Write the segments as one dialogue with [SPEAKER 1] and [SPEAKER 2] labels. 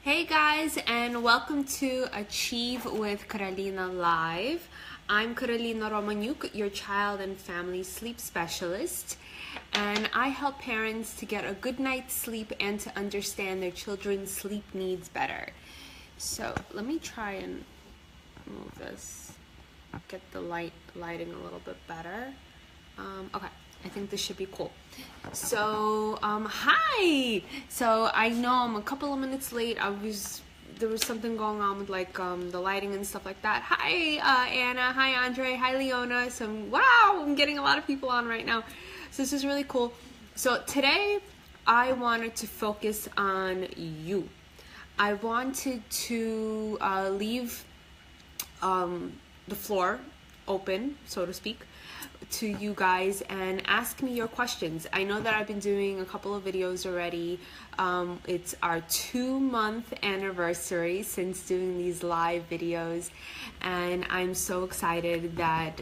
[SPEAKER 1] Hey guys, and welcome to Achieve with Carolina Live. I'm Carolina Romaniuk, your child and family sleep specialist, and I help parents to get a good night's sleep and to understand their children's sleep needs better. So let me try and move this, get the lighting a little bit better. Okay, I think this should be cool. So, hi! So I know I'm a couple of minutes late. There was something going on with the lighting and stuff like that. Hi, Anna. Hi, Andre. Hi, Leona. Wow, I'm getting a lot of people on right now. So this is really cool. So today I wanted to focus on you. I wanted to leave the floor open, so to speak, to you guys and ask me your questions. I know that I've been doing a couple of videos already. It's our 2-month anniversary since doing these live videos, and I'm so excited that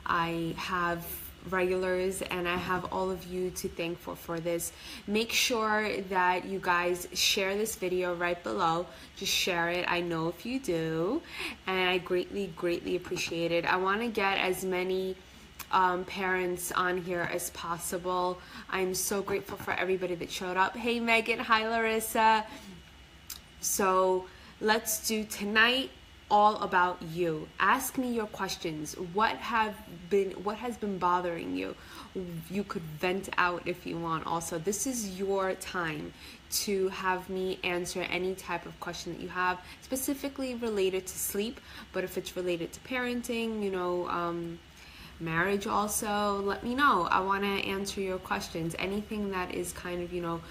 [SPEAKER 1] I have regulars and I have all of you to thank for this. Make sure that you guys share this video right below. Just share it. I know if you do, and I greatly appreciate it. I want to get as many parents on here as possible. I'm so grateful for everybody that showed up. Hey Megan, hi Larissa. So let's do tonight all about you. Ask me your questions. What has been bothering you? You could vent out if you want. Also, this is your time to have me answer any type of question that you have, specifically related to sleep. But if it's related to parenting, marriage also, let me know. I want to answer your questions. Anything that is kind of,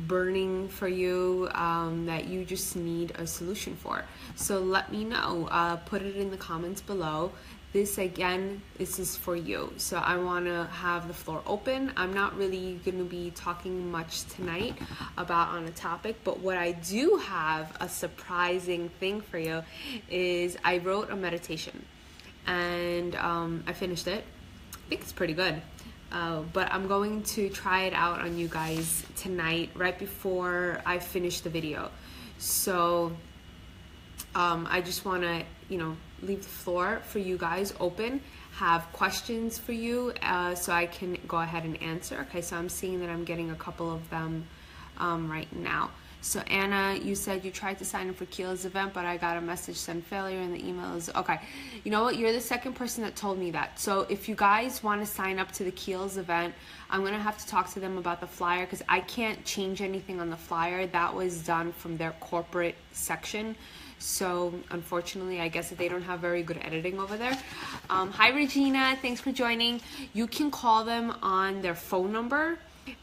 [SPEAKER 1] burning for you, that you just need a solution for. So let me know. Put it in the comments below. This is for you. So I want to have the floor open. I'm not really going to be talking much tonight on a topic, but what I do have, a surprising thing for you, is I wrote a meditation. And I finished it. I think it's pretty good. But I'm going to try it out on you guys tonight, right before I finish the video. So I just want to, leave the floor for you guys open, have questions for you, so I can go ahead and answer. Okay, so I'm seeing that I'm getting a couple of them right now. So Anna, you said you tried to sign up for Keel's event, but I got a message saying failure and the email is okay. You know what? You're the second person that told me that. So if you guys want to sign up to the Keel's event, I'm going to have to talk to them about the flyer because I can't change anything on the flyer. That was done from their corporate section. So unfortunately, I guess that they don't have very good editing over there. Hi Regina, thanks for joining. You can call them on their phone number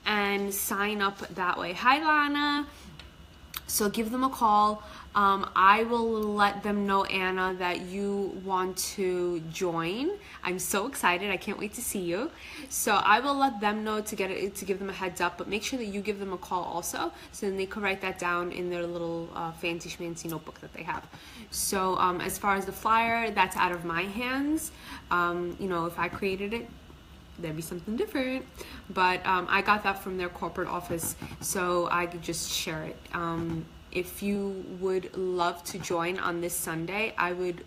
[SPEAKER 1] and sign up that way. Hi Lana. So give them a call. I will let them know, Anna, that you want to join. I'm so excited. I can't wait to see you. So I will let them know to give them a heads up, but make sure that you give them a call also, so then they can write that down in their little fancy schmancy notebook that they have. So as far as the flyer, that's out of my hands. If I created it, there'd be something different, but I got that from their corporate office, so I could just share it. If you would love to join on this Sunday, I would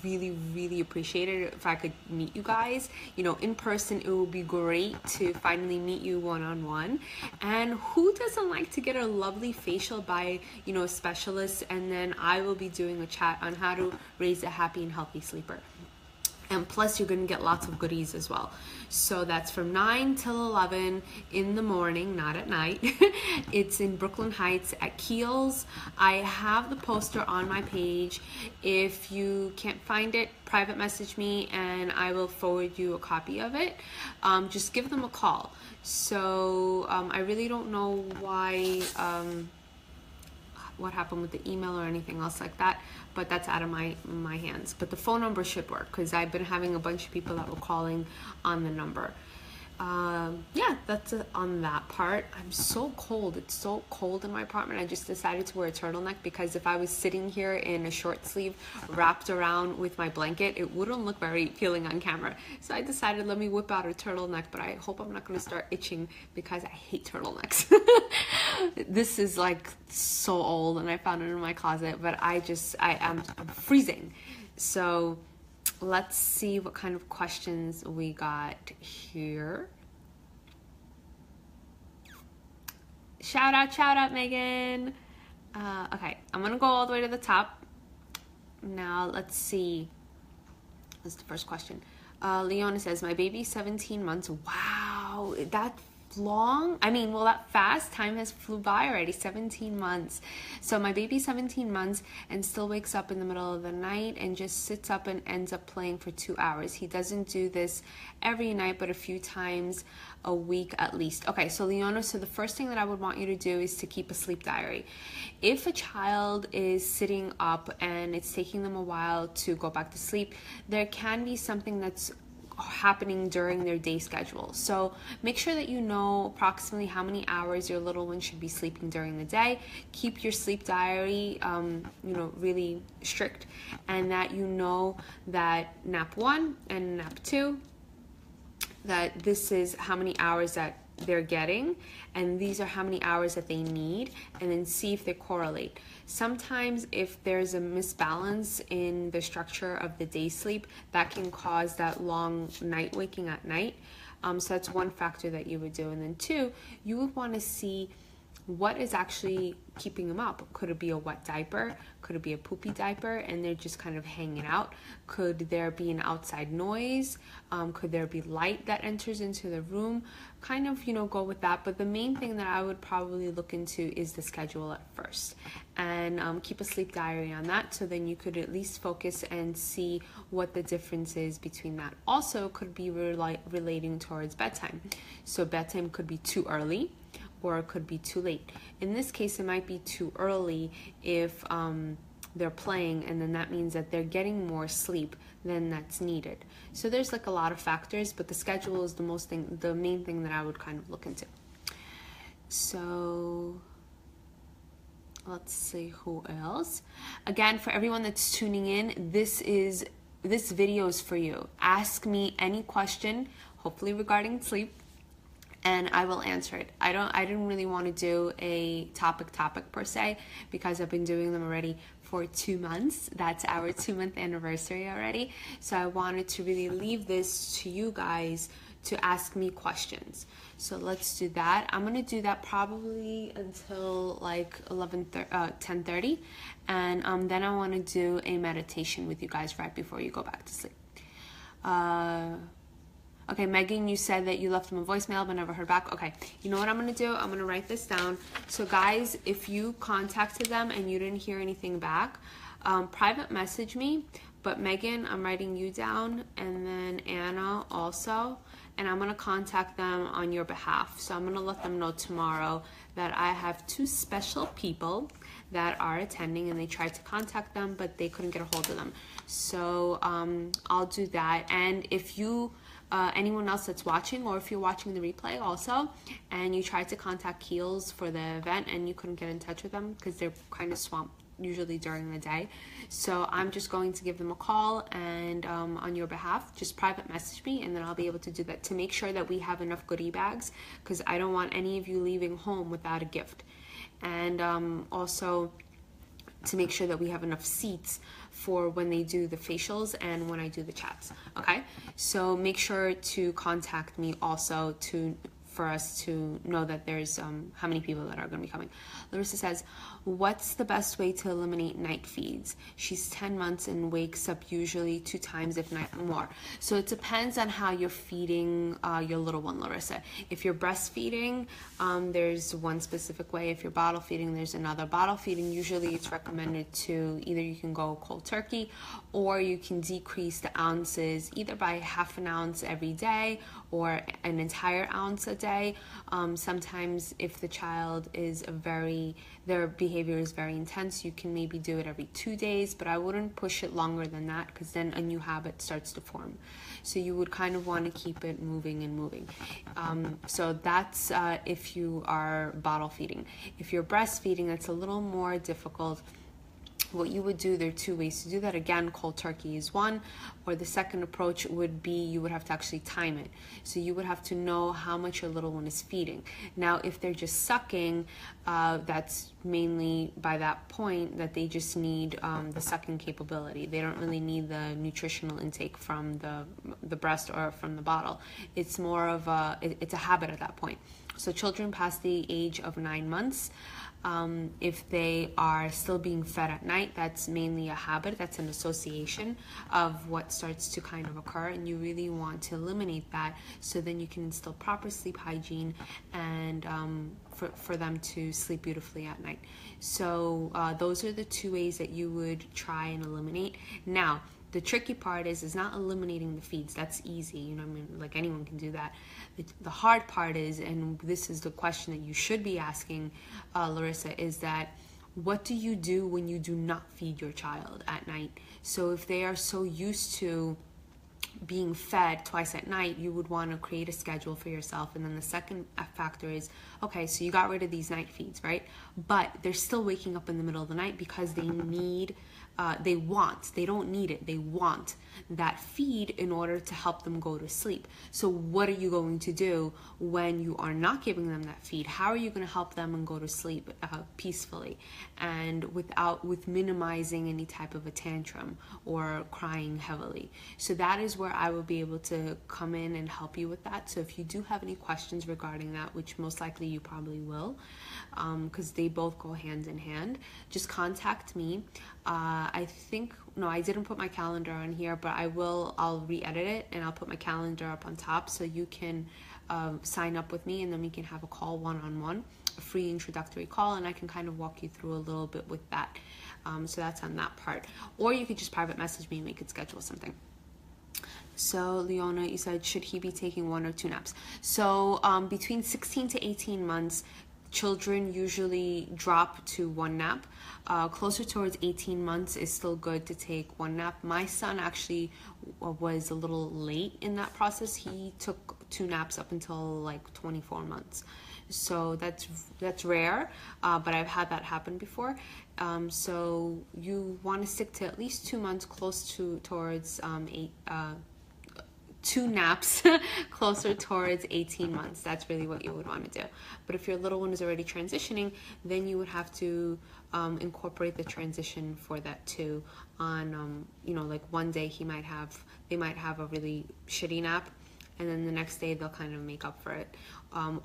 [SPEAKER 1] really appreciate it if I could meet you guys. In person, it would be great to finally meet you one-on-one. And who doesn't like to get a lovely facial by, a specialist? And then I will be doing a chat on how to raise a happy and healthy sleeper. And plus, you're going to get lots of goodies as well. So that's from 9 till 11 in the morning, not at night. It's in Brooklyn Heights at Keel's. I have the poster on my page. If you can't find it, private message me and I will forward you a copy of it. Just give them a call. So I really don't know why... what happened with the email or anything else like that, but that's out of my hands. But the phone number should work because I've been having a bunch of people that were calling on the number. Yeah, that's it on that part. I'm so cold. It's so cold in my apartment. I just decided to wear a turtleneck because if I was sitting here in a short sleeve wrapped around with my blanket, it wouldn't look very appealing on camera. So I decided, let me whip out a turtleneck, but I hope I'm not going to start itching because I hate turtlenecks. This is like so old and I found it in my closet, but I am freezing. So let's see what kind of questions we got here. Shout out, Megan. Okay, I'm gonna go all the way to the top. Now let's see. This is the first question. Leona says, my baby's 17 months. Wow, that long? I mean, well, that fast? Time has flew by already, 17 months. So my baby's 17 months and still wakes up in the middle of the night and just sits up and ends up playing for 2 hours. He doesn't do this every night, but a few times a week at least. Okay, so Leona, so the first thing that I would want you to do is to keep a sleep diary. If a child is sitting up and it's taking them a while to go back to sleep, there can be something that's happening during their day schedule. So make sure that you know approximately how many hours your little one should be sleeping during the day. Keep your sleep diary, really strict, and that you know that nap 1 and nap 2, that this is how many hours that they're getting, and these are how many hours that they need, and then see if they correlate. Sometimes if there's a misbalance in the structure of the day sleep, that can cause that long night waking at night. So that's one factor that you would do. And then 2, you would want to see what is actually keeping them up. Could it be a wet diaper? Could it be a poopy diaper and they're just kind of hanging out? Could there be an outside noise? Could there be light that enters into the room? Kind of, go with that. But the main thing that I would probably look into is the schedule at first, and keep a sleep diary on that, so then you could at least focus and see what the difference is between that. Also could be relating towards bedtime. So bedtime could be too early, or it could be too late. In this case, it might be too early if they're playing, and then that means that they're getting more sleep than that's needed. So there's like a lot of factors, but the schedule is the main thing that I would kind of look into. So let's see who else. Again, for everyone that's tuning in, this video is for you. Ask me any question, hopefully regarding sleep, and I will answer it. I didn't really want to do a topic per se, because I've been doing them already for 2 months. That's our 2-month anniversary already. So I wanted to really leave this to you guys to ask me questions. So let's do that. I'm gonna do that probably until like 10:30, and then I want to do a meditation with you guys right before you go back to sleep. Okay, Megan, you said that you left them a voicemail but never heard back. Okay, you know what I'm going to do? I'm going to write this down. So guys, if you contacted them and you didn't hear anything back, private message me. But Megan, I'm writing you down, and then Anna also, and I'm going to contact them on your behalf. So I'm going to let them know tomorrow that I have 2 special people that are attending, and they tried to contact them, but they couldn't get a hold of them. So I'll do that. And if you... anyone else that's watching, or if you're watching the replay also, and you tried to contact Keels for the event and you couldn't get in touch with them because they're kind of swamped usually during the day, so I'm just going to give them a call, and on your behalf, just private message me, and then I'll be able to do that to make sure that we have enough goodie bags, because I don't want any of you leaving home without a gift. And also to make sure that we have enough seats for when they do the facials and when I do the chats. Okay, so make sure to contact me also for us to know that there's how many people that are going to be coming. Larissa says, what's the best way to eliminate night feeds? She's 10 months and wakes up usually 2 times, if not more. So it depends on how you're feeding your little one, Larissa. If you're breastfeeding, there's one specific way. If you're bottle feeding, there's another. Bottle feeding, usually it's recommended to either you can go cold turkey, or you can decrease the ounces either by ½ an ounce every day or an entire ounce a day. Sometimes if the child is their behavior is very intense, you can maybe do it every 2 days, but I wouldn't push it longer than that, because then a new habit starts to form. So you would kind of want to keep it moving and moving. So that's if you are bottle feeding. If you're breastfeeding, it's a little more difficult. what you would do, there are two ways to do that. Again, cold turkey is one, or the second approach would be you would have to actually time it. So you would have to know how much your little one is feeding. Now, if they're just sucking, that's mainly by that point that they just need the sucking capability. They don't really need the nutritional intake from the breast or from the bottle. It's more of it's a habit at that point. So children past the age of 9 months, if they are still being fed at night, that's mainly a habit. That's an association of what starts to kind of occur, and you really want to eliminate that so then you can instill proper sleep hygiene and for them to sleep beautifully at night. So those are the two ways that you would try and eliminate. Now, the tricky part is not eliminating the feeds. That's easy, you know, I mean, like anyone can do that. The hard part is, and this is the question that you should be asking, Larissa, is that what do you do when you do not feed your child at night? So if they are so used to being fed twice at night, you would want to create a schedule for yourself. And then the second factor is, okay, so you got rid of these night feeds, right? But they're still waking up in the middle of the night because they need they don't need it, they want that feed in order to help them go to sleep. So what are you going to do when you are not giving them that feed? How are you going to help them and go to sleep peacefully and with minimizing any type of a tantrum or crying heavily? So that is where I will be able to come in and help you with that. So if you do have any questions regarding that, which most likely you probably will, because they both go hand in hand, just contact me. I didn't put my calendar on here, but I'll re-edit it and I'll put my calendar up on top so you can sign up with me, and then we can have a call one-on-one, a free introductory call, and I can kind of walk you through a little bit with that. So that's on that part. Or you could just private message me and we could schedule something. So Leona, you said, should he be taking 1 or 2 naps? So between 16 to 18 months, children usually drop to 1 nap. Closer towards 18 months is still good to take 1 nap. My son actually was a little late in that process. He took 2 naps up until like 24 months. So that's rare, but I've had that happen before. So you want to stick to at least 2 months, towards 2 naps closer towards 18 months. That's really what you would want to do. But if your little one is already transitioning, then you would have to incorporate the transition for that too. On like one day they might have a really shitty nap, and then the next day they'll kind of make up for it.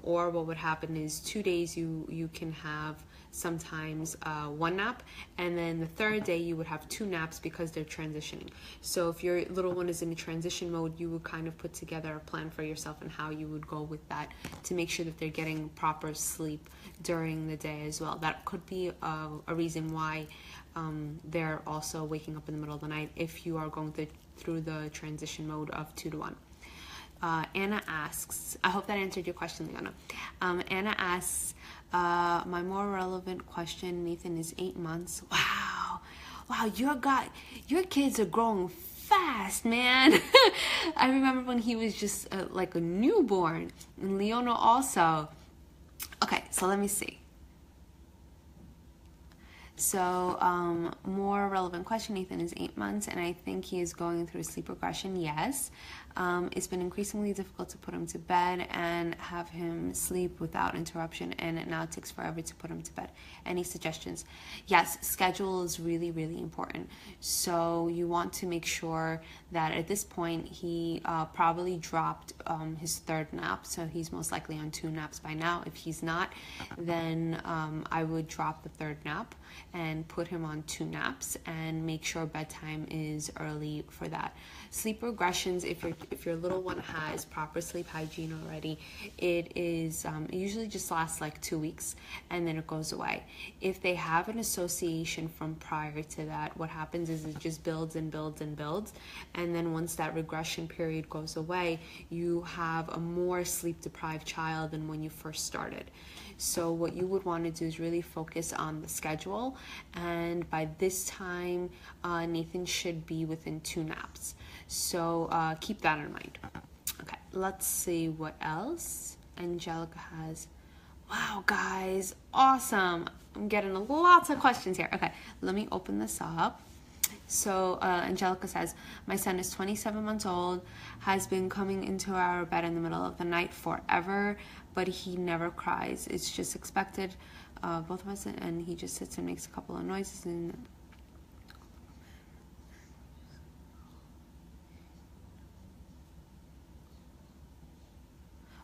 [SPEAKER 1] Or what would happen is 2 days you can have sometimes 1 nap, and then the 3rd day you would have 2 naps because they're transitioning. So if your little one is in a transition mode, you would kind of put together a plan for yourself and how you would go with that to make sure that they're getting proper sleep during the day as well. That could be a reason why they're also waking up in the middle of the night if you are going through the transition mode of 2 to 1. Anna asks, I hope that answered your question, Leona. Anna asks, my more relevant question, Nathan is 8 months. Wow, your kids are growing fast, man. I remember when he was just like a newborn, and Leona also. Okay, so let me see. So more relevant question, Nathan is 8 months and I think he is going through sleep regression. Yes. It's been increasingly difficult to put him to bed and have him sleep without interruption, and it now takes forever to put him to bed. Any suggestions? Yes, schedule is really, really important. So you want to make sure that at this point he probably dropped his 3rd nap, so he's most likely on 2 naps by now. If he's not, then I would drop the 3rd nap and put him on 2 naps and make sure bedtime is early for that. Sleep regressions, if your little one has proper sleep hygiene already, it usually just lasts like 2 weeks and then it goes away. If they have an association from prior to that, what happens is it just builds and builds and builds, and then once that regression period goes away, you have a more sleep deprived child than when you first started. So what you would want to do is really focus on the schedule, and by this time Nathan should be within 2 naps. So keep that in mind. Okay, let's see what else Angelica has. Wow, guys, awesome. I'm getting lots of questions here. Okay, let me open this up. So Angelica says, my son is 27 months old, has been coming into our bed in the middle of the night forever, but he never cries. It's just expected, both of us, and he just sits and makes a couple of noises and...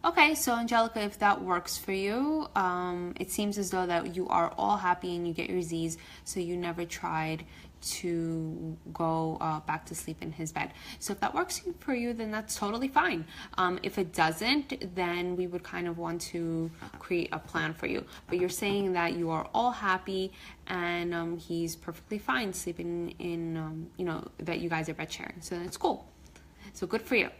[SPEAKER 1] Okay, so Angelica, if that works for you, it seems as though that you are all happy and you get your Z's, so you never tried to go back to sleep in his bed. So if that works for you, then that's totally fine. If it doesn't, then we would kind of want to create a plan for you. But you're saying that you are all happy and he's perfectly fine sleeping in, that you guys are bed sharing. So that's cool. So good for you.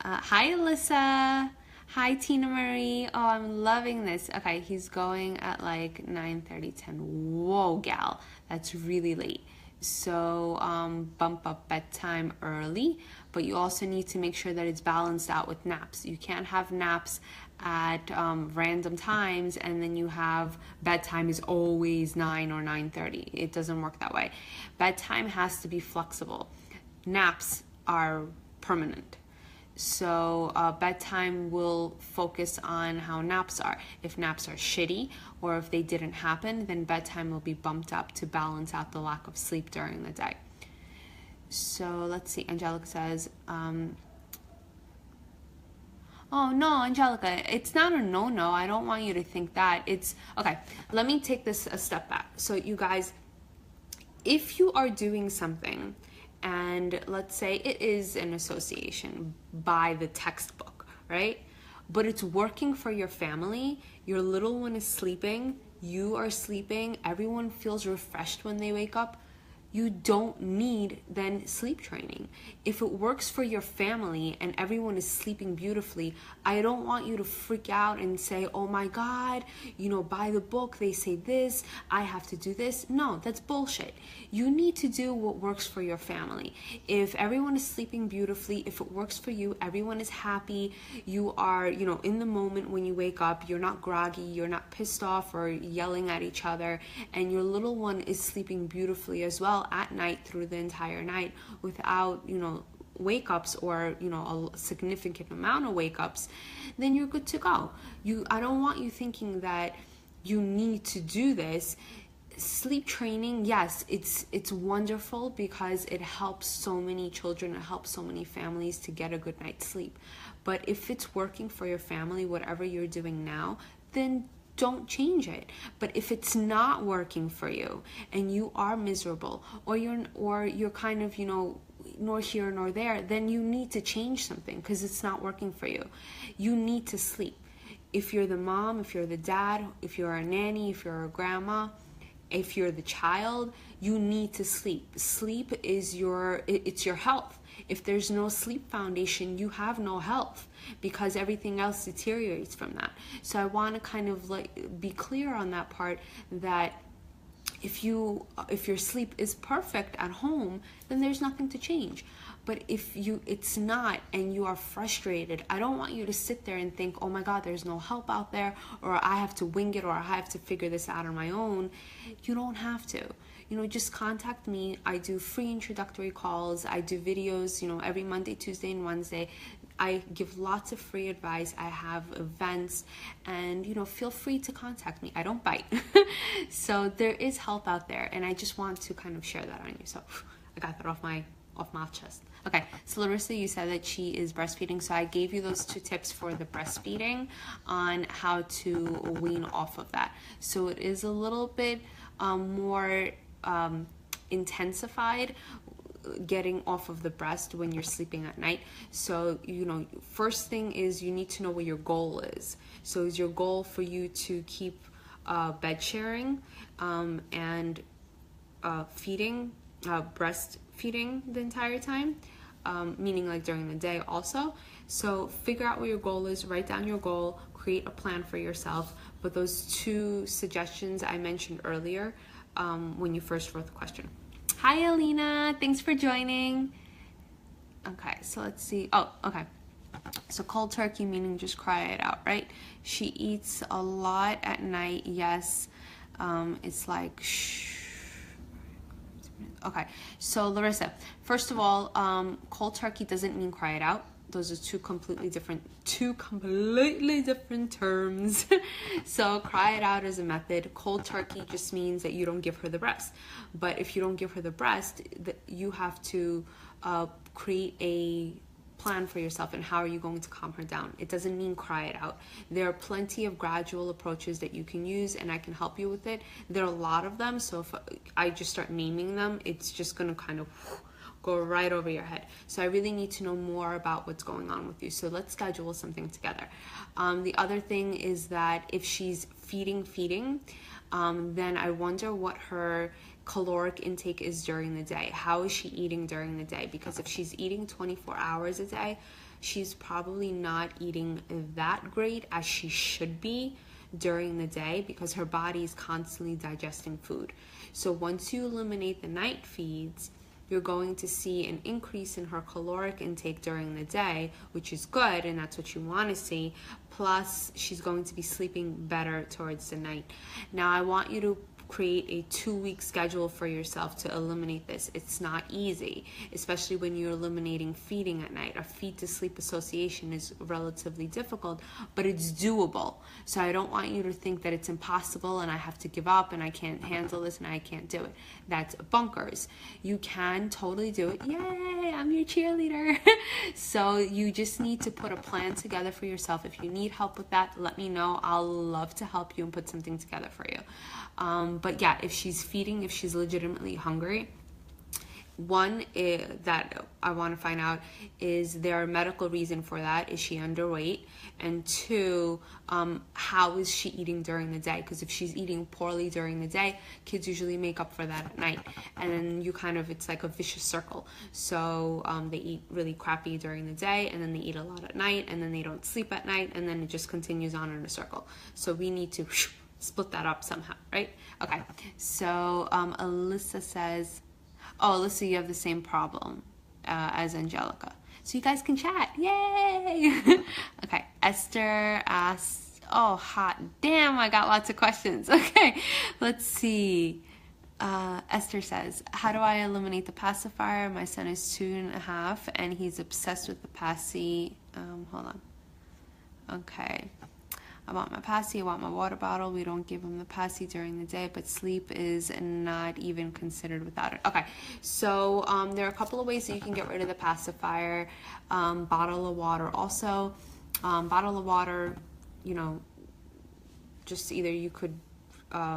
[SPEAKER 1] Hi, Alyssa. Hi, Tina Marie. Oh, I'm loving this. Okay, he's going at like 9:30, 10. Whoa, gal. That's really late. So bump up bedtime early, but you also need to make sure that it's balanced out with naps. You can't have naps at random times and then you have bedtime is always 9 or 9:30. It doesn't work that way. Bedtime has to be flexible. Naps are permanent. So bedtime will focus on how naps are. If naps are shitty or if they didn't happen, then bedtime will be bumped up to balance out the lack of sleep during the day. So let's see, Angelica says, oh no, Angelica, it's not a no-no. I don't want you to think that. It's, okay, let me take this a step back. So you guys, if you are doing something and let's say it is an association by the textbook, right? But it's working for your family. Your little one is sleeping. You are sleeping. Everyone feels refreshed when they wake up. You don't need then sleep training. If it works for your family and everyone is sleeping beautifully, I don't want you to freak out and say, oh my God, by the book, they say this, I have to do this. No, that's bullshit. You need to do what works for your family. If everyone is sleeping beautifully, if it works for you, everyone is happy, you are, in the moment when you wake up, you're not groggy, you're not pissed off or yelling at each other, and your little one is sleeping beautifully as well at night through the entire night without wake ups or a significant amount of wake ups, then you're good to go. I don't want you thinking that you need to do this. Sleep training, yes, it's wonderful because it helps so many children, it helps so many families to get a good night's sleep. But if it's working for your family, whatever you're doing now, then don't change it. But if it's not working for you and you are miserable or you're kind of, nor here nor there, then you need to change something because it's not working for you. You need to sleep. If you're the mom, if you're the dad, if you're a nanny, if you're a grandma, if you're the child, you need to sleep. Sleep is it's your health. If there's no sleep foundation, you have no health because everything else deteriorates from that. So I want to kind of be clear on that part, that if your sleep is perfect at home, then there's nothing to change. But if it's not and you are frustrated, I don't want you to sit there and think, oh my God, there's no help out there, or I have to wing it, or I have to figure this out on my own. You don't have to. Just contact me. I do free introductory calls. I do videos, every Monday, Tuesday, and Wednesday. I give lots of free advice. I have events, and feel free to contact me. I don't bite. So there is help out there, and I just want to kind of share that on you. So I got that off my chest. Okay, so Larissa, you said that she is breastfeeding, so I gave you those 2 tips for the breastfeeding on how to wean off of that. So it is a little bit more intensified getting off of the breast when you're sleeping at night. So first thing is you need to know what your goal is. So is your goal for you to keep bed sharing and breastfeeding the entire time, meaning like during the day also? So figure out what your goal is, write down your goal, create a plan for yourself. But those 2 suggestions I mentioned earlier when you first wrote the question. Hi, Alina. Thanks for joining. Okay, so let's see. Oh, okay. So cold turkey meaning just cry it out, right? She eats a lot at night, yes. It's like, shh. Okay, so Larissa, first of all, cold turkey doesn't mean cry it out. Those are two completely different terms. So cry it out is a method. Cold turkey just means that you don't give her the breast. But if you don't give her the breast, you have to create a plan for yourself and how are you going to calm her down. It doesn't mean cry it out. There are plenty of gradual approaches that you can use and I can help you with it. There are a lot of them, so if I just start naming them, it's just going to kind of go right over your head. So I really need to know more about what's going on with you. So let's schedule something together. The other thing is that if she's feeding, then I wonder what her caloric intake is during the day. How is she eating during the day? Because if she's eating 24 hours a day, she's probably not eating that great as she should be during the day because her body is constantly digesting food. So once you eliminate the night feeds, you're going to see an increase in her caloric intake during the day, which is good, and that's what you want to see. Plus, she's going to be sleeping better towards the night. Now, I want you to create a 2-week schedule for yourself to eliminate this. It's not easy, especially when you're eliminating feeding at night. A feed to sleep association is relatively difficult, but it's doable. So I don't want you to think that it's impossible and I have to give up and I can't handle this and I can't do it. That's bunkers. You can totally do it. Yay, I'm your cheerleader. So you just need to put a plan together for yourself. If you need help with that, let me know. I'll love to help you and put something together for you. But yeah, if she's feeding, if she's legitimately hungry, one that I want to find out is there a medical reason for that? Is she underweight? And two, how is she eating during the day? Because if she's eating poorly during the day, kids usually make up for that at night. And then you kind of, it's like a vicious circle. So they eat really crappy during the day, and then they eat a lot at night, and then they don't sleep at night, and then it just continues on in a circle. So we need to split that up somehow, right? Okay, so Alyssa says, oh, Alyssa, you have the same problem as Angelica. So you guys can chat, yay! Okay, Esther asks, oh, hot damn, I got lots of questions. Okay, let's see. Esther says, how do I eliminate the pacifier? My son is 2.5 and he's obsessed with the passy. Hold on. Okay. I want my passy, I want my water bottle. We don't give him the passy during the day, but sleep is not even considered without it. Okay, so there are a couple of ways that you can get rid of the pacifier. Bottle of water also. Bottle of water, you know, just either you could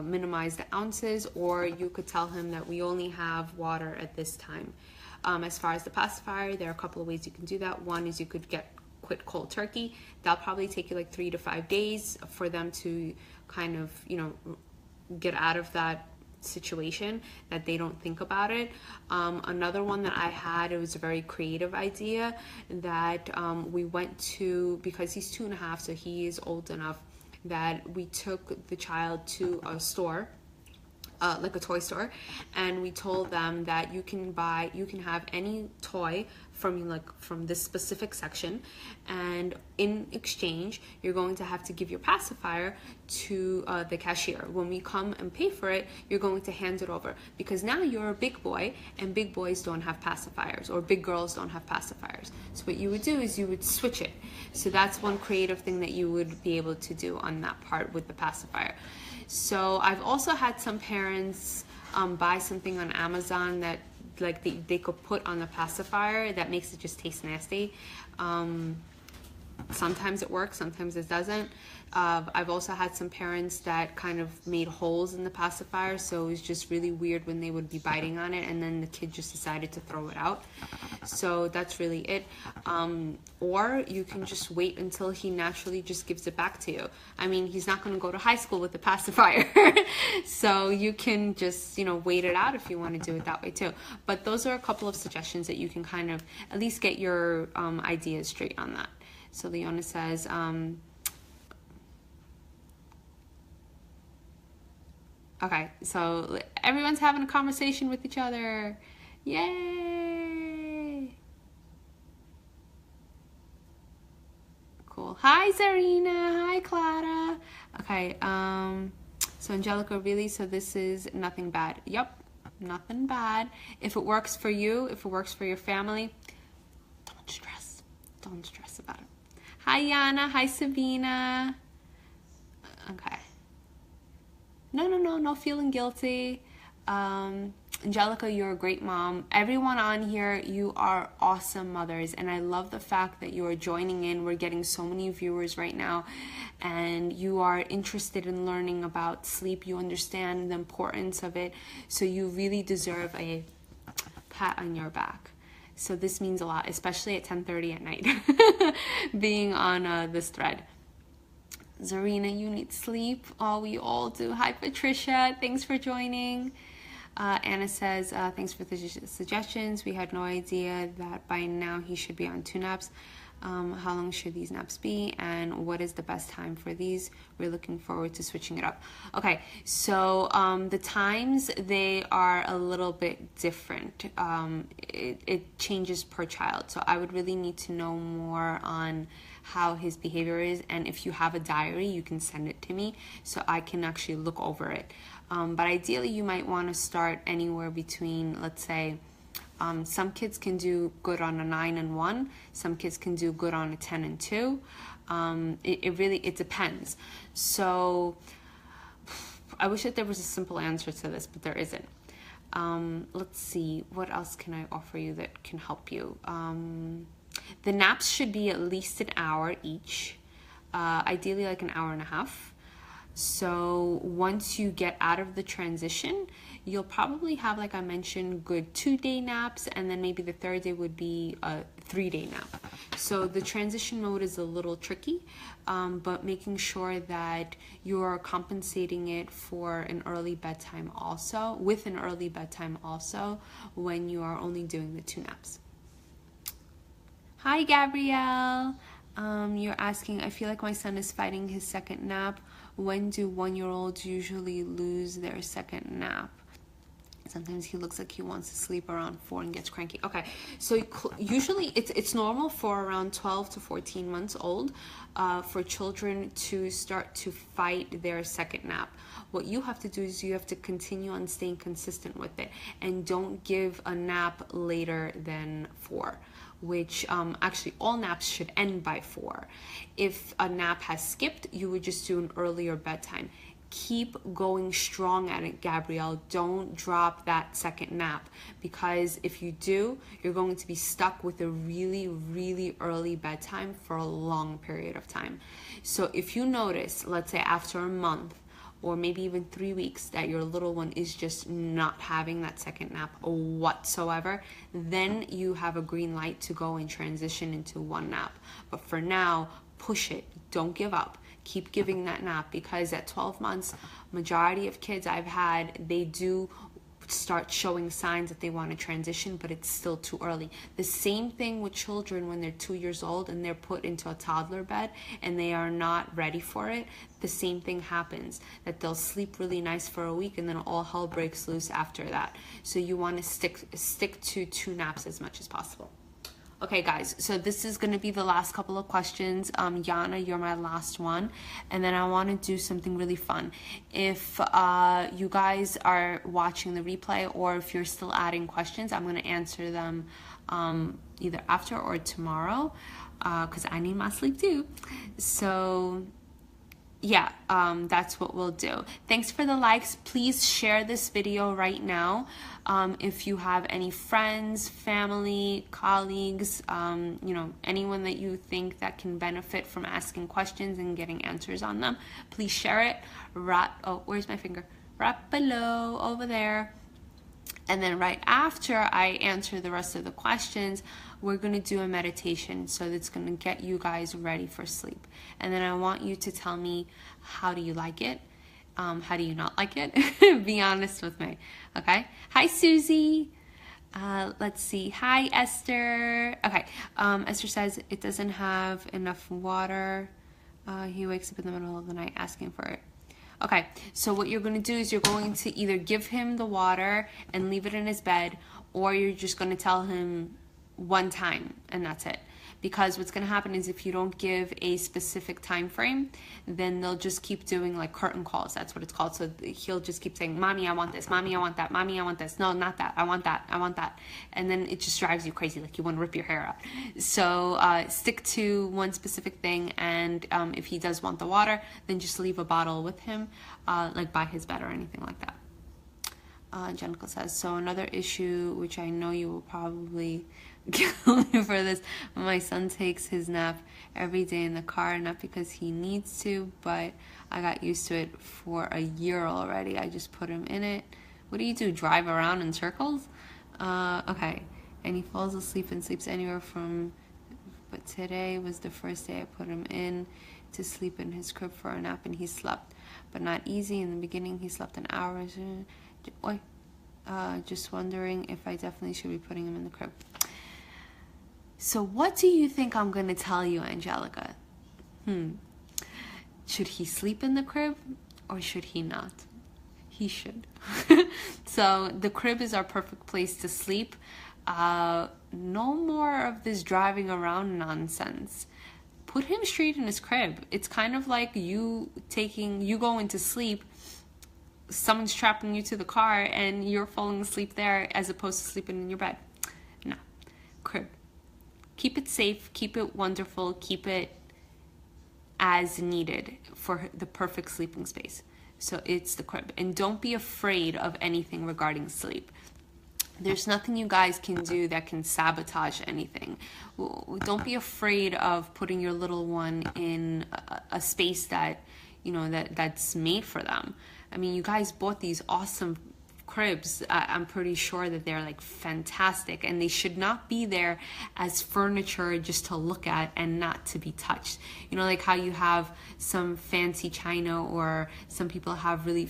[SPEAKER 1] minimize the ounces or you could tell him that we only have water at this time. As far as the pacifier, there are a couple of ways you can do that. One is you could quit cold turkey. That'll probably take you like 3 to 5 days for them to kind of, you know, get out of that situation, that they don't think about it. Another one that I had, it was a very creative idea that we went to, because he's 2.5, so he is old enough, that we took the child to a store, like a toy store, and we told them that you can have any toy from this specific section, and in exchange you're going to have to give your pacifier to the cashier. When we come and pay for it, you're going to hand it over, because now you're a big boy and big boys don't have pacifiers, or big girls don't have pacifiers. So what you would do is you would switch it. So that's one creative thing that you would be able to do on that part with the pacifier. So I've also had some parents buy something on Amazon that like they could put on the pacifier that makes it just taste nasty. Sometimes it works, sometimes it doesn't. I've also had some parents that kind of made holes in the pacifier, so it was just really weird when they would be biting on it and then the kid just decided to throw it out. So that's really it. Or you can just wait until he naturally just gives it back to you. I mean, he's not going to go to high school with the pacifier. So you can just, you know, wait it out if you want to do it that way too. But those are a couple of suggestions that you can kind of at least get your ideas straight on that. So Leona says, okay, so everyone's having a conversation with each other. Yay! beautiful. Hi, Zarina. Hi, Clara. Okay, so Angelica, really? So this is nothing bad. Yep, nothing bad. If it works for you, if it works for your family, don't stress. Don't stress about it. Hi, Yana. Hi, Sabina. Okay. No feeling guilty. Angelica, you're a great mom. Everyone on here, you are awesome mothers, and I love the fact that you are joining in. We're getting so many viewers right now, and you are interested in learning about sleep. You understand the importance of it, so you really deserve a pat on your back. So this means a lot, especially at 10:30 at night, being on this thread. Zarina, you need sleep. Oh, we all do. Hi, Patricia. Thanks for joining. Anna says, thanks for the suggestions. We had no idea that by now he should be on 2 naps. How long should these naps be? And what is the best time for these? We're looking forward to switching it up. Okay, so the times, they are a little bit different. It changes per child. So I would really need to know more on how his behavior is. And if you have a diary, you can send it to me so I can actually look over it. But ideally, you might want to start anywhere between, let's say, some kids can do good on a 9 and 1. Some kids can do good on a 10 and 2. It depends. So I wish that there was a simple answer to this, but there isn't. Let's see, what else can I offer you that can help you? The naps should be at least an hour each, ideally like an hour and a half. So once you get out of the transition, you'll probably have, like I mentioned, good 2-day naps, and then maybe the 3rd day would be a 3-day nap. So the transition mode is a little tricky, but making sure that you're compensating it for an early bedtime also, with an early bedtime also, when you are only doing the 2 naps. Hi, Gabrielle. You're asking, I feel like my son is fighting his second nap. When do 1-year-olds usually lose their second nap? Sometimes he looks like he wants to sleep around 4 and gets cranky. Okay, so usually it's normal for around 12 to 14 months old for children to start to fight their second nap. What you have to do is you have to continue on staying consistent with it, and don't give a nap later than 4. Which actually all naps should end by 4. If a nap has skipped, you would just do an earlier bedtime. Keep going strong at it, Gabrielle. Don't drop that second nap, because if you do, you're going to be stuck with a really, really early bedtime for a long period of time. So if you notice, let's say after a month, or maybe even 3 weeks, that your little one is just not having that second nap whatsoever, then you have a green light to go and transition into 1 nap. But for now, push it. Don't give up. Keep giving that nap, because at 12 months, majority of kids I've had, they do start showing signs that they want to transition, but it's still too early. The same thing with children when they're 2 years old and they're put into a toddler bed and they are not ready for it. The same thing happens, that they'll sleep really nice for a week and then all hell breaks loose after that. So you want to stick to 2 naps as much as possible. Okay, guys, so this is going to be the last couple of questions. Yana, you're my last one. And then I want to do something really fun. If you guys are watching the replay, or if you're still adding questions, I'm going to answer them either after or tomorrow, because I need my sleep too. So yeah, that's what we'll do. Thanks for the likes. Please share this video right now. If you have any friends, family, colleagues, anyone that you think that can benefit from asking questions and getting answers on them, please share it. Where's my finger? Right below, over there. And then right after I answer the rest of the questions, we're going to do a meditation. So that's going to get you guys ready for sleep. And then I want you to tell me, how do you like it? How do you not like it? Be honest with me. Okay. Hi, Susie. Let's see. Hi, Esther. Okay. Esther says it doesn't have enough water. He wakes up in the middle of the night asking for it. Okay, so what you're going to do is you're going to either give him the water and leave it in his bed, or you're just going to tell him 1 time and that's it. because what's going to happen is if you don't give a specific time frame, then they'll just keep doing like curtain calls. That's what it's called. So he'll just keep saying, mommy, I want this, mommy, I want that, mommy, I want this, no, not that, I want that, I want that. And then it just drives you crazy, like you want to rip your hair out. So stick to one specific thing, and if he does want the water, then just leave a bottle with him, like by his bed or anything like that. Jenica says, so another issue, which I know you will probably kill me for this, my son takes his nap every day in the car, not because he needs to, but I got used to it for a year already. I just put him in it. What do? Drive around in circles? Okay. And he falls asleep and sleeps anywhere from, but today was the first day I put him in to sleep in his crib for a nap, and he slept, but not easy. In the beginning, he slept an hour. Just wondering if I definitely should be putting him in the crib. So what do you think I'm going to tell you, Angelica? Should he sleep in the crib or should he not? He should. So the crib is our perfect place to sleep. No more of this driving around nonsense. Put him straight in his crib. It's kind of like you going to sleep, someone's strapping you to the car and you're falling asleep there as opposed to sleeping in your bed. No. Crib. Keep it safe, keep it wonderful, keep it as needed for the perfect sleeping space. So it's the crib. And don't be afraid of anything regarding sleep. There's nothing you guys can do that can sabotage anything. Don't be afraid of putting your little one in a space that, that's made for them. I mean, you guys bought these awesome cribs. I'm pretty sure that they're like fantastic, and they should not be there as furniture just to look at and not to be touched. Like how you have some fancy china, or some people have really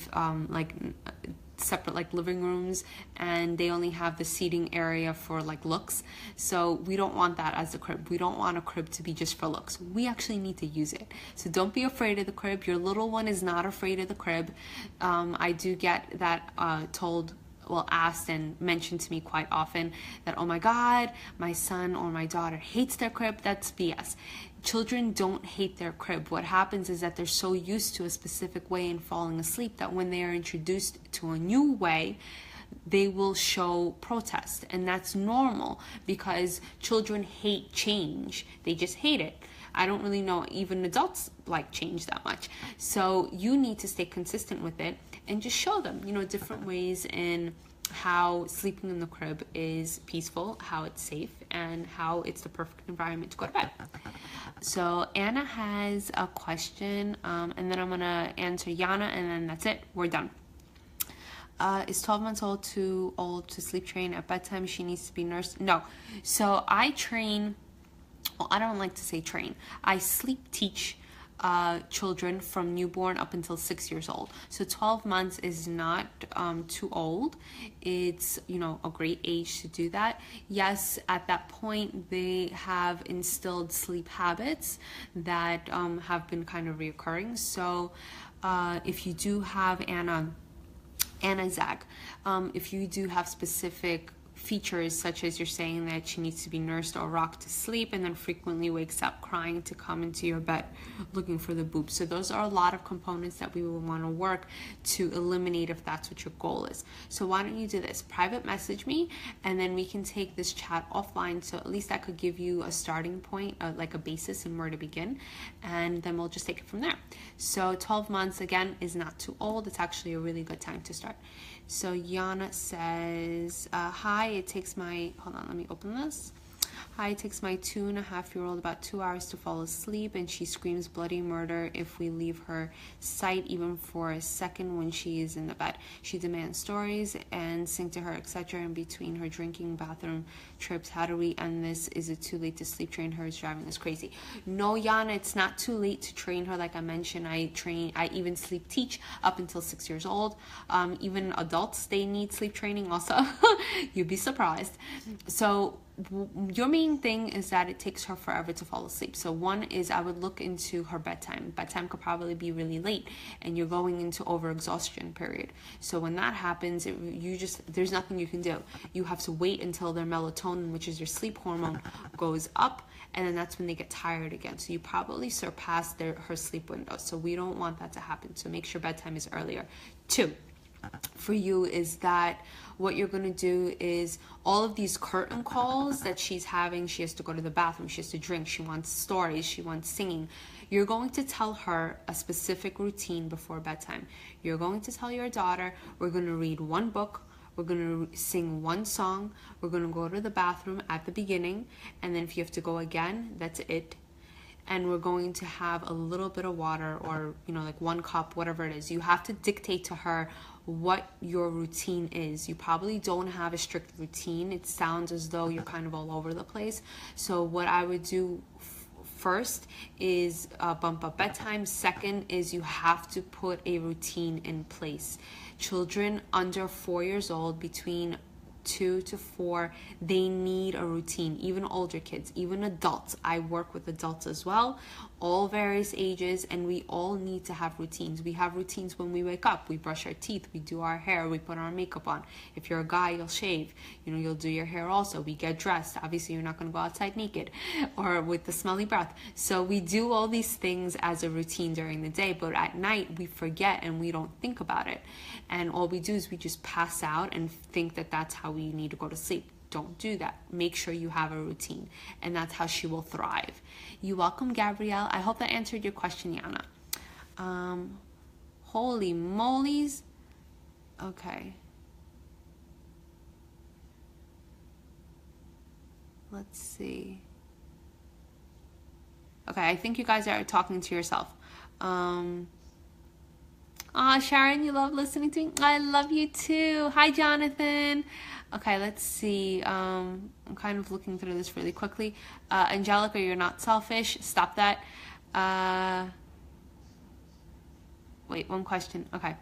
[SPEAKER 1] separate like living rooms, and they only have the seating area for like looks. So we don't want that as a crib. We don't want a crib to be just for looks. We actually need to use it. So don't be afraid of the crib. Your little one is not afraid of the crib. I do get that asked and mentioned to me quite often that, oh my God, my son or my daughter hates their crib. That's BS. Children don't hate their crib. What happens is that they're so used to a specific way in falling asleep that when they are introduced to a new way, they will show protest. And that's normal because children hate change. They just hate it. I don't really know even adults like change that much. So you need to stay consistent with it and just show them, different ways in how sleeping in the crib is peaceful, how it's safe, and how it's the perfect environment to go to bed. So Anna has a question, and then I'm going to answer Yana, and then that's it. We're done. Is 12 months old too old to sleep train at bedtime? She needs to be nursed? No. So I train, I don't like to say train. I sleep teach children from newborn up until 6 years old. So 12 months is not too old. It's, a great age to do that. Yes, at that point, they have instilled sleep habits that have been kind of reoccurring. So if you do have Anna Zag, if you do have specific features such as you're saying that she needs to be nursed or rocked to sleep and then frequently wakes up crying to come into your bed looking for the boob. So those are a lot of components that we will want to work to eliminate if that's what your goal is. So why don't you do this? Private message me, and then we can take this chat offline, so at least that could give you a starting point, like a basis and where to begin, and then we'll just take it from there. So 12 months again is not too old. It's actually a really good time to start. So Yana says, hi, it takes my, hold on, let me open this. Hi, it takes my 2.5-year-old about 2 hours to fall asleep, and she screams bloody murder if we leave her sight even for a second when she is in the bed. She demands stories and sing to her, etc. in between her drinking bathroom trips. How do we end this? Is it too late to sleep train her? It's driving us crazy. No, Yana, it's not too late to train her. Like I mentioned, I even sleep teach up until 6 years old. Even adults, they need sleep training also. You'd be surprised. So your main thing is that it takes her forever to fall asleep. So one is I would look into her bedtime. Bedtime could probably be really late and you're going into overexhaustion period. So when that happens, there's nothing you can do. You have to wait until their melatonin, which is your sleep hormone, goes up, and then that's when they get tired again. So you probably surpassed her sleep window. So we don't want that to happen. So make sure bedtime is earlier. 2, for you is that what you're going to do is all of these curtain calls that she's having, she has to go to the bathroom, she has to drink, she wants stories, she wants singing. You're going to tell her a specific routine before bedtime. You're going to tell your daughter, we're going to read one book, we're going to sing one song, we're going to go to the bathroom at the beginning, and then if you have to go again, that's it. And we're going to have a little bit of water, or like 1 cup, whatever it is. You have to dictate to her what your routine is. You probably don't have a strict routine. It sounds as though you're kind of all over the place. So what I would do first is bump up bedtime. Second is you have to put a routine in place. Children under 4 years old, between 2 to 4, they need a routine. Even older kids, even adults. I work with adults as well, all various ages, and we all need to have routines. We have routines when we wake up. We brush our teeth, we do our hair, we put our makeup on. If you're a guy, you'll shave, you'll do your hair also. We get dressed. Obviously you're not going to go outside naked or with the smelly breath. So we do all these things as a routine during the day, but at night we forget and we don't think about it, and all we do is we just pass out and think that that's how we need to go to sleep. Don't do that. Make sure you have a routine, and that's how she will thrive. You're welcome, Gabrielle. I hope that answered your question, Yana. Holy molies. Okay. Let's see. Okay, I think you guys are talking to yourself. Sharon, you love listening to me? I love you too. Hi, Jonathan. Okay, let's see. I'm kind of looking through this really quickly. Angelica, you're not selfish. Stop that. Wait, one question. Okay.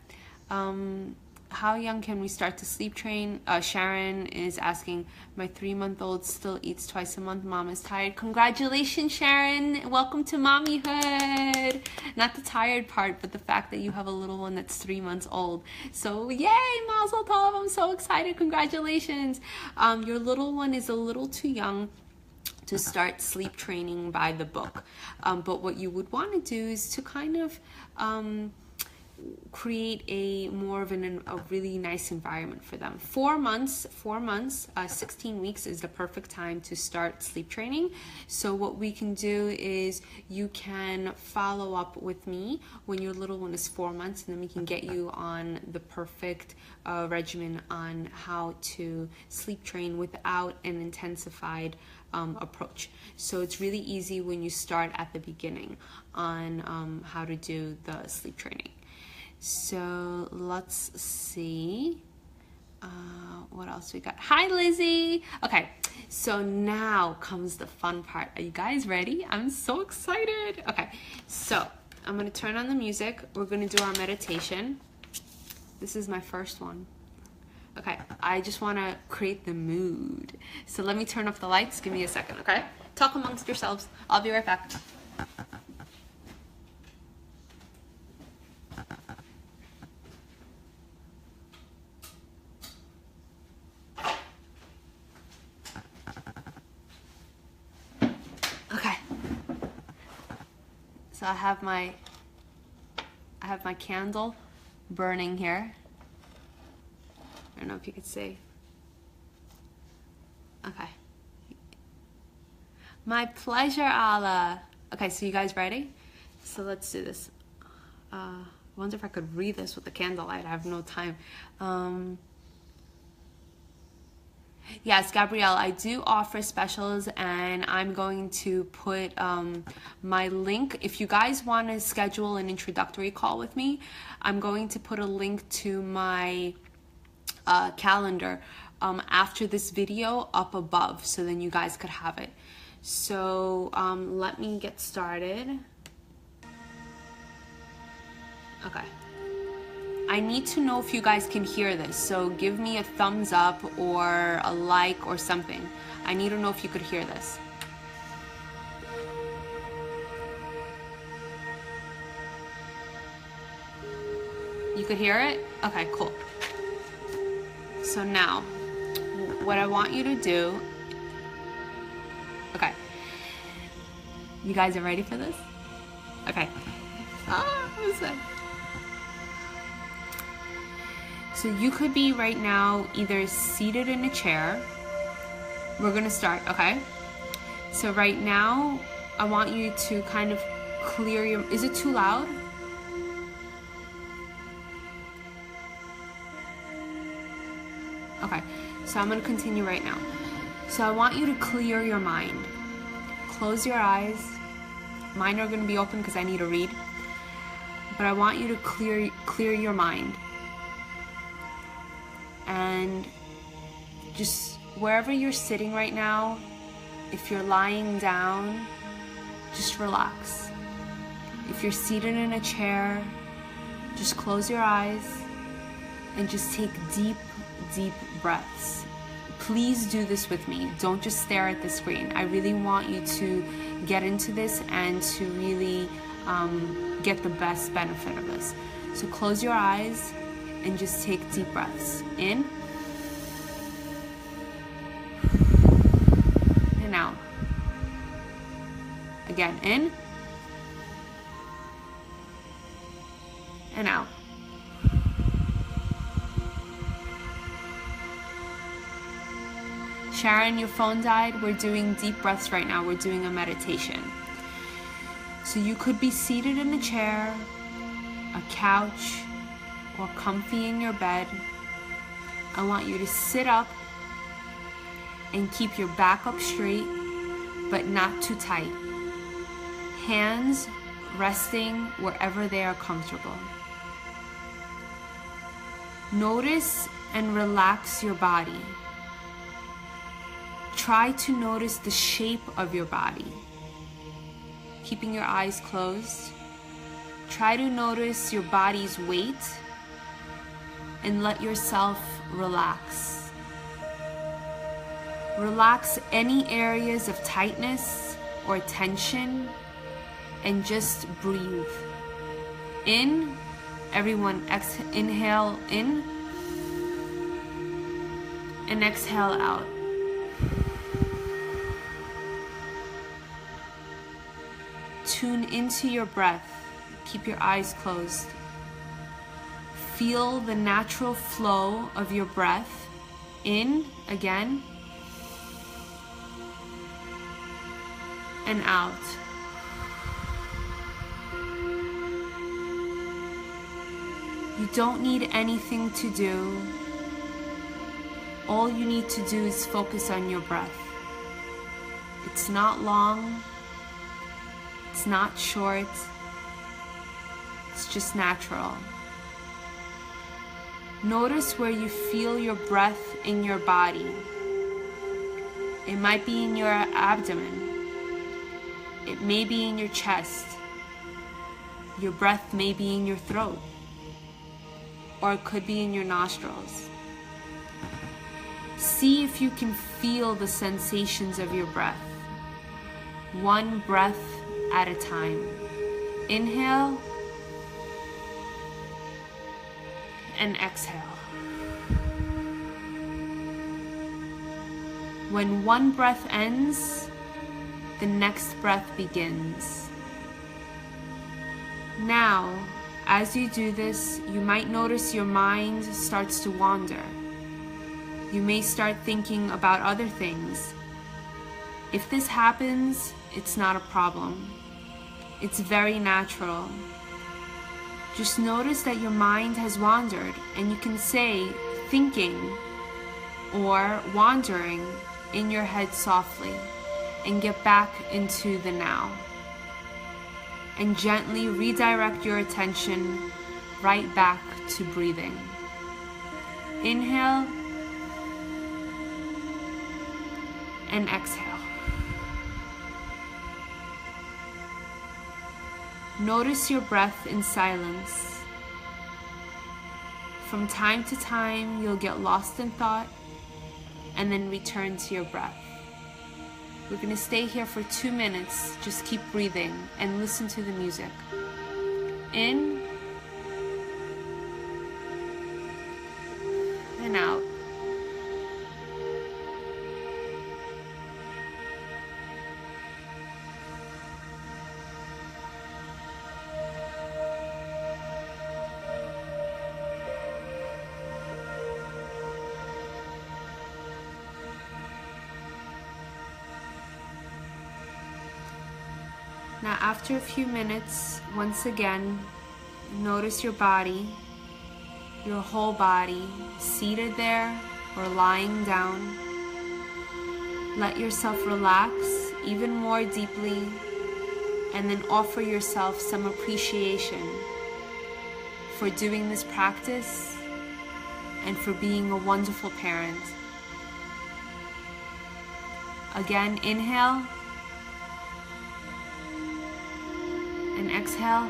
[SPEAKER 1] How young can we start to sleep train? Sharon is asking, my 3-month-old still eats twice a month. Mom is tired. Congratulations, Sharon. Welcome to mommyhood. Not the tired part, but the fact that you have a little one that's 3 months old. So yay, Mazel Tov. I'm so excited. Congratulations. Your little one is a little too young to start sleep training by the book. But what you would want to do is to kind of create a really nice environment for them. 4 months, 16 weeks is the perfect time to start sleep training. So what we can do is you can follow up with me when your little one is 4 months, and then we can get you on the perfect regimen on how to sleep train without an intensified approach. So it's really easy when you start at the beginning on how to do the sleep training. So let's see what else we got. Hi, Lizzie. Okay, so now comes the fun part. Are you guys ready? I'm so excited. Okay, so I'm going to turn on the music. We're going to do our meditation. This is my first one. Okay, I just want to create the mood. So let me turn off the lights. Give me a second, okay? Talk amongst yourselves. I'll be right back. Okay. So I have my candle burning here. I don't know if you could see. Okay. My pleasure, Allah. Okay, so you guys ready? So let's do this. I wonder if I could read this with the candlelight. I have no time. Yes, Gabrielle, I do offer specials, and I'm going to put my link. If you guys want to schedule an introductory call with me, I'm going to put a link to my calendar after this video up above, so then you guys could have it. So let me get started. Okay. I need to know if you guys can hear this, so give me a thumbs up or a like or something. I need to know if you could hear this. You could hear it? Okay, cool. So now, what I want you to do, okay. You guys are ready for this? Okay. I'm sad. So you could be right now either seated in a chair. We're gonna start, okay? So right now, I want you to kind of clear your, is it too loud? Okay, so I'm gonna continue right now. So I want you to clear your mind. Close your eyes. Mine are gonna be open because I need to read. But I want you to clear your mind. And just wherever you're sitting right now, if you're lying down, just relax. If you're seated in a chair, just close your eyes and just take deep breaths. Please do this with me. Don't just stare at the screen. I really want you to get into this and to really get the best benefit of this. So close your eyes and just take deep breaths. In and out. Again, in and out. Sharon, your phone died. We're doing deep breaths right now. We're doing a meditation. So you could be seated in a chair, a couch, or comfy in your bed. I want you to sit up and keep your back up straight, but not too tight. Hands resting wherever they are comfortable. Notice and relax your body. Try to notice the shape of your body. Keeping your eyes closed. Try to notice your body's weight and let yourself relax. Relax any areas of tightness or tension and just breathe. In, everyone inhale in and exhale out. Tune into your breath. Keep your eyes closed. Feel the natural flow of your breath. In, again, and out. You don't need anything to do. All you need to do is focus on your breath. It's not long. It's not short. It's just natural. Notice where you feel your breath in your body. It might be in your abdomen. It may be in your chest. Your breath may be in your throat. Or it could be in your nostrils. See if you can feel the sensations of your breath. One breath at a time. Inhale and exhale. When one breath ends, the next breath begins. Now, as you do this, you might notice your mind starts to wander. You may start thinking about other things. If this happens, it's not a problem. It's very natural. Just notice that your mind has wandered, and you can say thinking or wandering in your head softly and get back into the now. And gently redirect your attention right back to breathing. Inhale and exhale. Notice your breath in silence. From time to time, you'll get lost in thought and then return to your breath. We're going to stay here for 2 minutes. Just keep breathing and listen to the music. In and out. Now, after a few minutes, once again, notice your body, your whole body, seated there or lying down. Let yourself relax even more deeply, and then offer yourself some appreciation for doing this practice and for being a wonderful parent. Again, inhale. And exhale.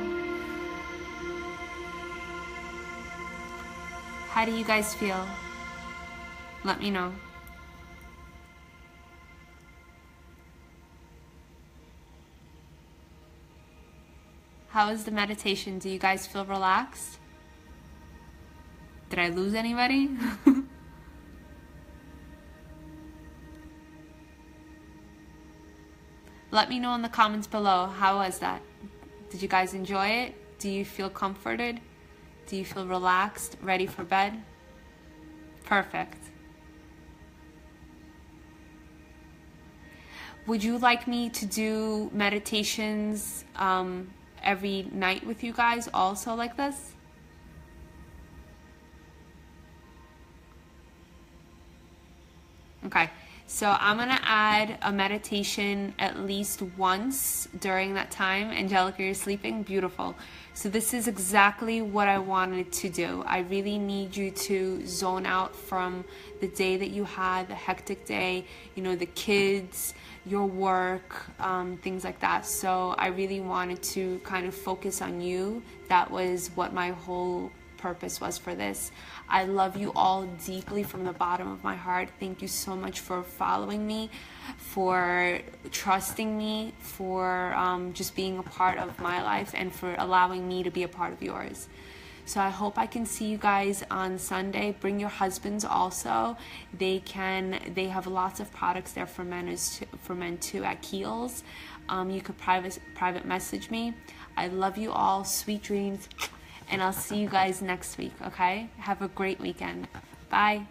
[SPEAKER 1] How do you guys feel? Let me know. How is the meditation? Do you guys feel relaxed? Did I lose anybody? Let me know in the comments below. How was that? Did you guys enjoy it? Do you feel comforted? Do you feel relaxed, ready for bed? Perfect. Would you like me to do meditations every night with you guys also like this? Okay. So I'm going to add a meditation at least once during that time. Angelica, you're sleeping? Beautiful. So this is exactly what I wanted to do. I really need you to zone out from the day that you had, the hectic day, you know, the kids, your work, things like that. So I really wanted to kind of focus on you. That was what my whole purpose was for this. I love you all deeply from the bottom of my heart. Thank you so much for following me, for trusting me, for just being a part of my life, and for allowing me to be a part of yours. So I hope I can see you guys on Sunday. Bring your husbands also. They have lots of products there for men too at Kiehl's. You could private message me. I love you all. Sweet dreams. And I'll see you guys next week, okay? Have a great weekend. Bye.